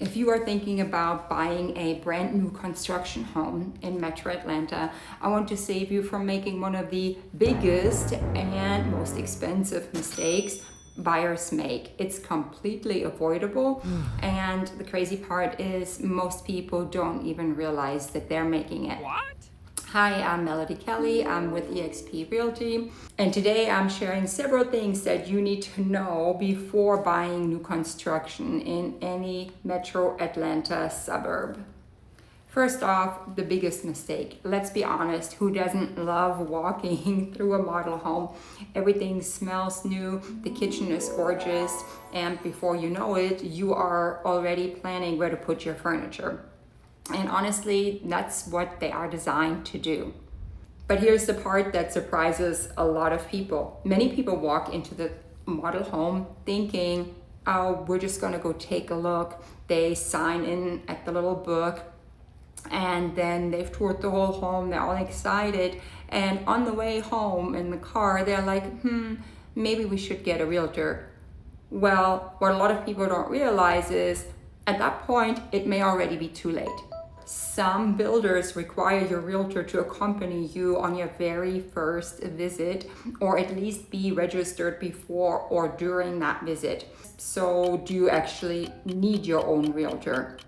If you are thinking about buying a brand new construction home in Metro Atlanta, I want to save you from making one of the biggest and most expensive mistakes buyers make. It's completely avoidable, and the crazy part is most people don't even realize that they're making it. What? Hi, I'm Kelley. I'm with eXp Realty, and today I'm sharing several things that you need to know before buying new construction in any Metro Atlanta suburb. First off, the biggest mistake. Let's be honest, who doesn't love walking through a model home? Everything smells new, the kitchen is gorgeous, and before you know it, you are already planning where to put your furniture. And honestly, that's what they are designed to do. But here's the part that surprises a lot of people. Many people walk into the model home thinking, oh, we're just gonna go take a look. They sign in at the little book, and then they've toured the whole home, they're all excited. And on the way home in the car, they're like, maybe we should get a realtor. Well, what a lot of people don't realize is at that point, it may already be too late. Some builders require your realtor to accompany you on your very first visit, or at least be registered before or during that visit. So do you actually need your own realtor?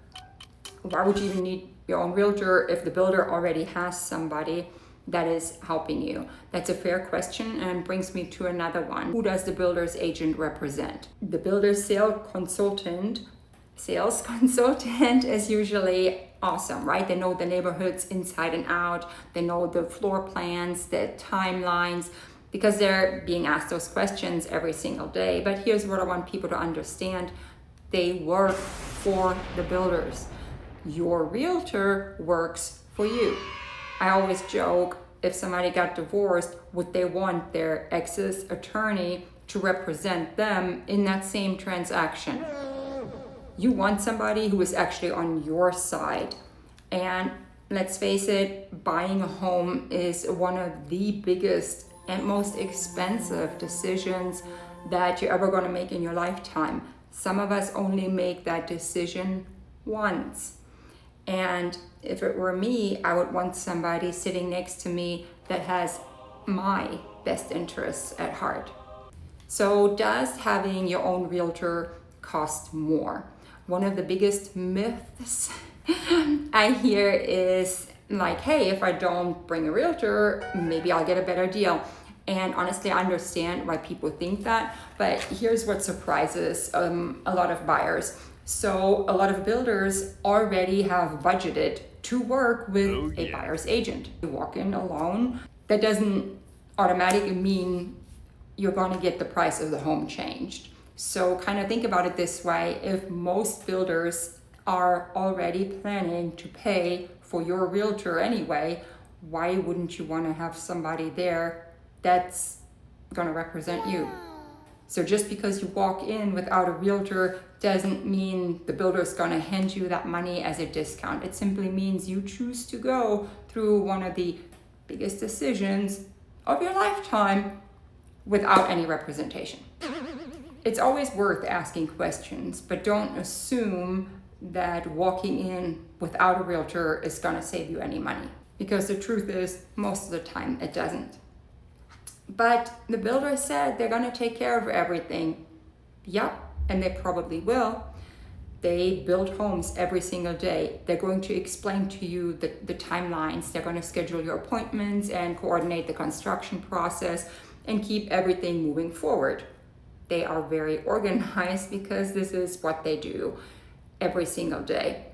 Why would you even need your own realtor if the builder already has somebody that is helping you? That's a fair question and brings me to another one. Who does the builder's agent represent? The builder's sales consultant is usually awesome, right? They know the neighborhoods inside and out. They know the floor plans, the timelines, because they're being asked those questions every single day. But here's what I want people to understand. They work for the builders. Your realtor works for you. I always joke, if somebody got divorced, would they want their ex's attorney to represent them in that same transaction? You want somebody who is actually on your side. And let's face it, buying a home is one of the biggest and most expensive decisions that you're ever going to make in your lifetime. Some of us only make that decision once. And if it were me, I would want somebody sitting next to me that has my best interests at heart. So does having your own realtor cost more? One of the biggest myths I hear is like, hey, if I don't bring a realtor, maybe I'll get a better deal. And honestly, I understand why people think that, but here's what surprises a lot of buyers. So a lot of builders already have budgeted to work with a buyer's agent. You walk in alone, that doesn't automatically mean you're going to get the price of the home changed. So kind of think about it this way. If most builders are already planning to pay for your realtor anyway, why wouldn't you want to have somebody there that's going to represent you? So just because you walk in without a realtor doesn't mean the builder is going to hand you that money as a discount. It simply means you choose to go through one of the biggest decisions of your lifetime without any representation. It's always worth asking questions, but don't assume that walking in without a realtor is going to save you any money, because the truth is most of the time it doesn't. But the builder said they're going to take care of everything. Yep, and they probably will. They build homes every single day. They're going to explain to you the timelines. They're going to schedule your appointments and coordinate the construction process and keep everything moving forward. They are very organized because this is what they do every single day.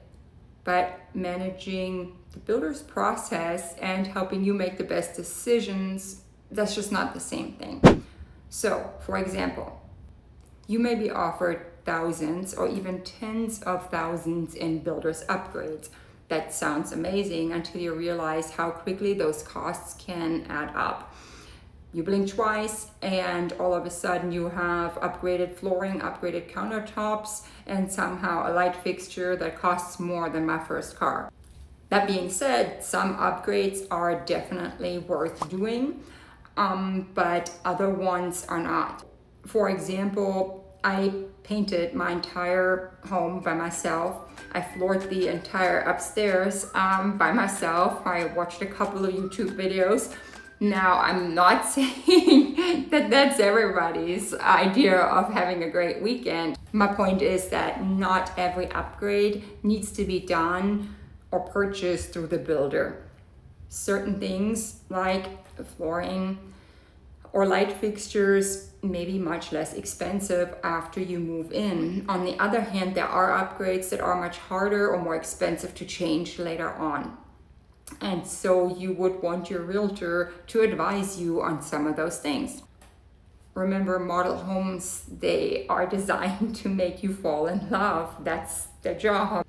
But managing the builder's process and helping you make the best decisions, that's just not the same thing. So, for example, you may be offered thousands or even tens of thousands in builder's upgrades. That sounds amazing until you realize how quickly those costs can add up. You blink twice and all of a sudden you have upgraded flooring, upgraded countertops, and somehow a light fixture that costs more than my first car. That being said, some upgrades are definitely worth doing, but other ones are not. For example, I painted my entire home by myself. I floored the entire upstairs by myself. I watched a couple of YouTube videos. Now, I'm not saying that that's everybody's idea of having a great weekend. My point is that not every upgrade needs to be done or purchased through the builder. Certain things like flooring or light fixtures may be much less expensive after you move in. On the other hand, there are upgrades that are much harder or more expensive to change later on. And so you would want your realtor to advise you on some of those things. Remember, model homes, they are designed to make you fall in love. That's their job.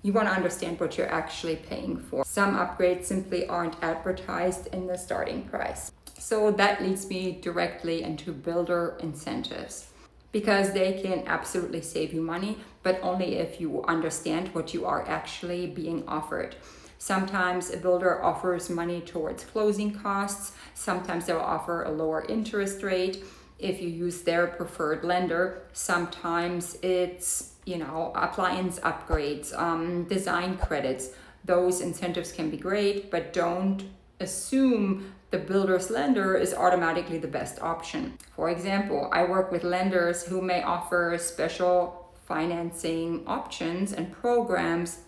You want to understand what you're actually paying for. Some upgrades simply aren't advertised in the starting price. So that leads me directly into builder incentives, because they can absolutely save you money, but only if you understand what you are actually being offered. Sometimes a builder offers money towards closing costs. Sometimes they'll offer a lower interest rate if you use their preferred lender. Sometimes it's, appliance upgrades, design credits. Those incentives can be great, but don't assume the builder's lender is automatically the best option. For example, I work with lenders who may offer special financing options and programs.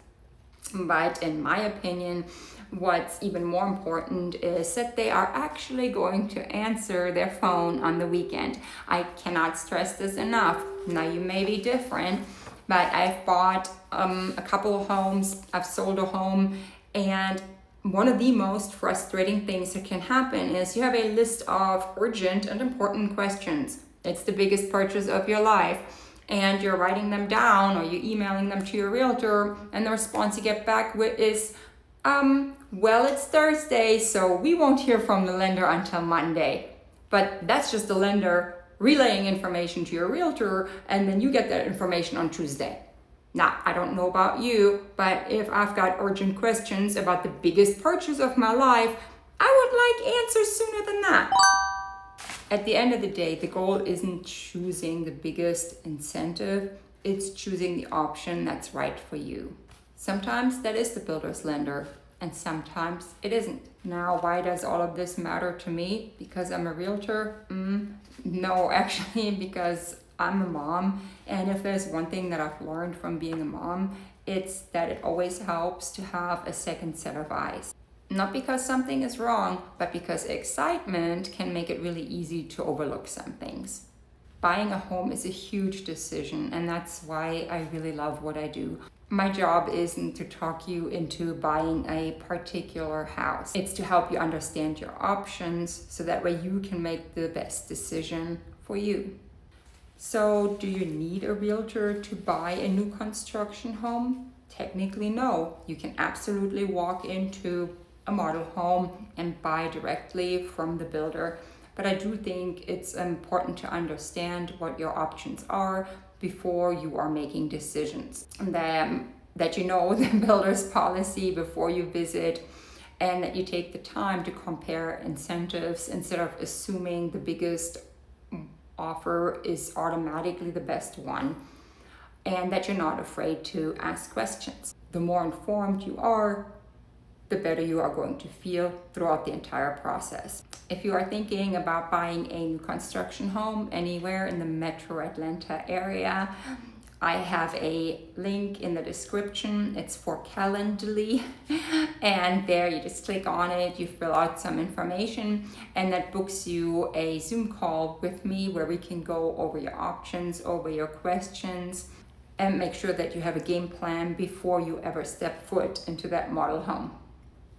But in my opinion, what's even more important is that they are actually going to answer their phone on the weekend. I cannot stress this enough. Now, you may be different, but I've bought a couple of homes, I've sold a home, and one of the most frustrating things that can happen is you have a list of urgent and important questions. It's the biggest purchase of your life. And you're writing them down or you're emailing them to your realtor, and the response you get back with is, well, it's Thursday, so we won't hear from the lender until Monday. But that's just the lender relaying information to your realtor, and then you get that information on Tuesday. Now, I don't know about you, but if I've got urgent questions about the biggest purchase of my life, I would like answers sooner than that. At the end of the day, the goal isn't choosing the biggest incentive, it's choosing the option that's right for you. Sometimes that is the builder's lender, and sometimes it isn't. Now, why does all of this matter to me? Because I'm a realtor? No, actually, because I'm a mom, and if there's one thing that I've learned from being a mom, it's that it always helps to have a second set of eyes. Not because something is wrong, but because excitement can make it really easy to overlook some things. Buying a home is a huge decision, and that's why I really love what I do. My job isn't to talk you into buying a particular house. It's to help you understand your options so that way you can make the best decision for you. So, do you need a realtor to buy a new construction home? Technically, no. You can absolutely walk into a model home and buy directly from the builder. But I do think it's important to understand what your options are before you are making decisions. And that you know the builder's policy before you visit, and that you take the time to compare incentives instead of assuming the biggest offer is automatically the best one, and that you're not afraid to ask questions. The more informed you are, the better you are going to feel throughout the entire process. If you are thinking about buying a new construction home anywhere in the metro Atlanta area, I have a link in the description. It's for Calendly, and there you just click on it, you fill out some information, and that books you a Zoom call with me where we can go over your options, over your questions, and make sure that you have a game plan before you ever step foot into that model home.